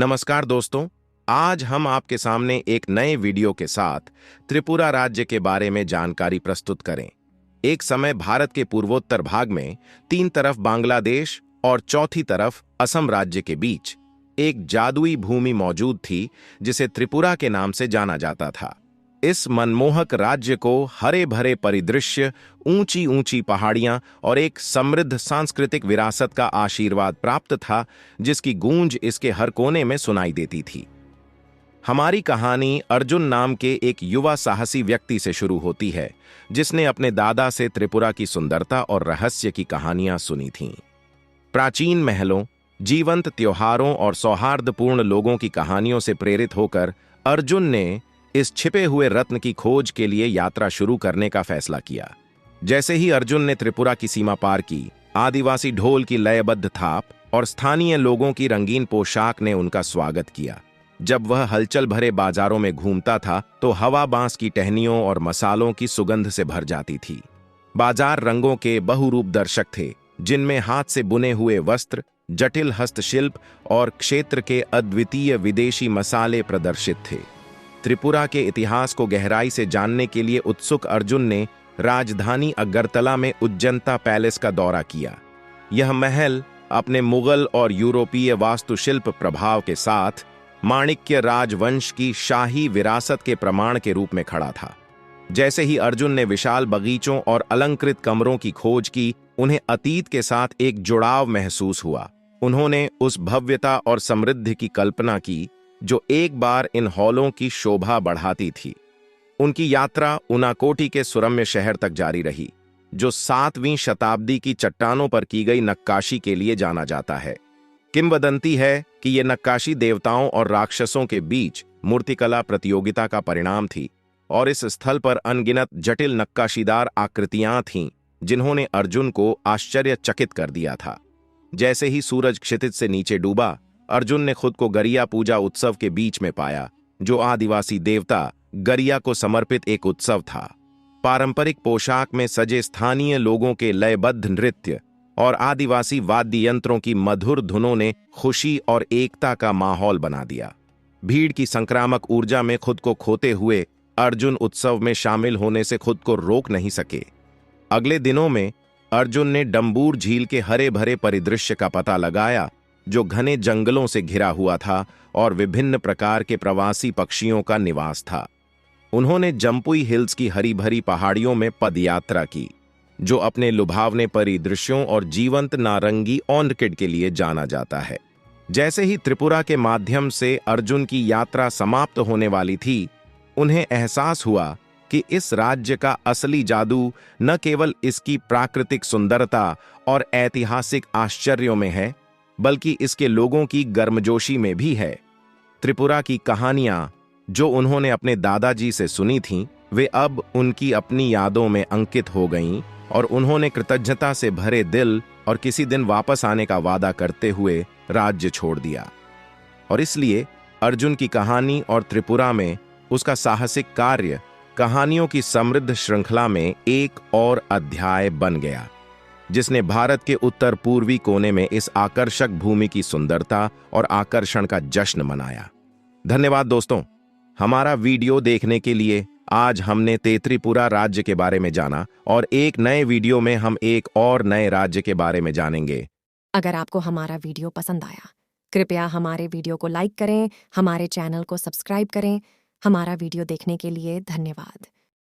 नमस्कार दोस्तों। आज हम आपके सामने एक नए वीडियो के साथ त्रिपुरा राज्य के बारे में जानकारी प्रस्तुत करें। एक समय भारत के पूर्वोत्तर भाग में तीन तरफ बांग्लादेश और चौथी तरफ असम राज्य के बीच एक जादुई भूमि मौजूद थी जिसे त्रिपुरा के नाम से जाना जाता था। इस मनमोहक राज्य को हरे भरे परिदृश्य, ऊंची ऊंची पहाड़ियां और एक समृद्ध सांस्कृतिक विरासत का आशीर्वाद प्राप्त था, जिसकी गूंज इसके हर कोने में सुनाई देती थी। हमारी कहानी अर्जुन नाम के एक युवा साहसी व्यक्ति से शुरू होती है, जिसने अपने दादा से त्रिपुरा की सुंदरता और रहस्य की कहानियां सुनी थीं। प्राचीन महलों, जीवंत त्योहारों और सौहार्दपूर्ण लोगों की कहानियों से प्रेरित होकर अर्जुन ने इस छिपे हुए रत्न की खोज के लिए यात्रा शुरू करने का फैसला किया। जैसे ही अर्जुन ने त्रिपुरा की सीमा पार की, आदिवासी ढोल की लयबद्ध थाप और स्थानीय लोगों की रंगीन पोशाक ने उनका स्वागत किया। जब वह हलचल भरे बाजारों में घूमता था तो हवा बांस की टहनियों और मसालों की सुगंध से भर जाती थी। बाजार रंगों के बहुरूप दर्शक थे, जिनमें हाथ से बुने हुए वस्त्र, जटिल हस्तशिल्प और क्षेत्र के अद्वितीय विदेशी मसाले प्रदर्शित थे। त्रिपुरा के इतिहास को गहराई से जानने के लिए उत्सुक अर्जुन ने राजधानी अगरतला में उज्जंता पैलेस का दौरा किया। यह महल अपने मुगल और यूरोपीय वास्तुशिल्प प्रभाव के साथ माणिक्य राजवंश की शाही विरासत के प्रमाण के रूप में खड़ा था। जैसे ही अर्जुन ने विशाल बगीचों और अलंकृत कमरों की खोज की, उन्हें अतीत के साथ एक जुड़ाव महसूस हुआ। उन्होंने उस भव्यता और समृद्धि की कल्पना की जो एक बार इन हॉलों की शोभा बढ़ाती थी। उनकी यात्रा उनाकोटी के सुरम्य शहर तक जारी रही, जो 7वीं शताब्दी की चट्टानों पर की गई नक्काशी के लिए जाना जाता है। किंवदंती है कि यह नक्काशी देवताओं और राक्षसों के बीच मूर्तिकला प्रतियोगिता का परिणाम थी, और इस स्थल पर अनगिनत जटिल नक्काशीदार आकृतियां थीं जिन्होंने अर्जुन को आश्चर्यचकित कर दिया था। जैसे ही सूरज क्षितिज से नीचे डूबा, अर्जुन ने खुद को गरिया पूजा उत्सव के बीच में पाया, जो आदिवासी देवता गरिया को समर्पित एक उत्सव था। पारंपरिक पोशाक में सजे स्थानीय लोगों के लयबद्ध नृत्य और आदिवासी वाद्य यंत्रों की मधुर धुनों ने खुशी और एकता का माहौल बना दिया। भीड़ की संक्रामक ऊर्जा में खुद को खोते हुए अर्जुन उत्सव में शामिल होने से खुद को रोक नहीं सके। अगले दिनों में अर्जुन ने डंबूर झील के हरे भरे परिदृश्य का पता लगाया, जो घने जंगलों से घिरा हुआ था और विभिन्न प्रकार के प्रवासी पक्षियों का निवास था। उन्होंने जम्पुई हिल्स की हरी भरी पहाड़ियों में पदयात्रा की, जो अपने लुभावने परिदृश्यों और जीवंत नारंगी ऑर्किड के लिए जाना जाता है। जैसे ही त्रिपुरा के माध्यम से अर्जुन की यात्रा समाप्त होने वाली थी, उन्हें एहसास हुआ कि इस राज्य का असली जादू न केवल इसकी प्राकृतिक सुंदरता और ऐतिहासिक आश्चर्यों में है, बल्कि इसके लोगों की गर्मजोशी में भी है। त्रिपुरा की कहानियां जो उन्होंने अपने दादाजी से सुनी थीं, वे अब उनकी अपनी यादों में अंकित हो गईं, और उन्होंने कृतज्ञता से भरे दिल और किसी दिन वापस आने का वादा करते हुए राज्य छोड़ दिया। और इसलिए अर्जुन की कहानी और त्रिपुरा में उसका साहसिक कार्य कहानियों की समृद्ध श्रृंखला में एक और अध्याय बन गया, जिसने भारत के उत्तर पूर्वी कोने में इस आकर्षक भूमि की सुंदरता और आकर्षण का जश्न मनाया। धन्यवाद दोस्तों, हमारा वीडियो देखने के लिए। आज हमने त्रिपुरा राज्य के बारे में जाना, और एक नए वीडियो में हम एक और नए राज्य के बारे में जानेंगे। अगर आपको हमारा वीडियो पसंद आया, कृपया हमारे वीडियो को लाइक करें, हमारे चैनल को सब्सक्राइब करें। हमारा वीडियो देखने के लिए धन्यवाद।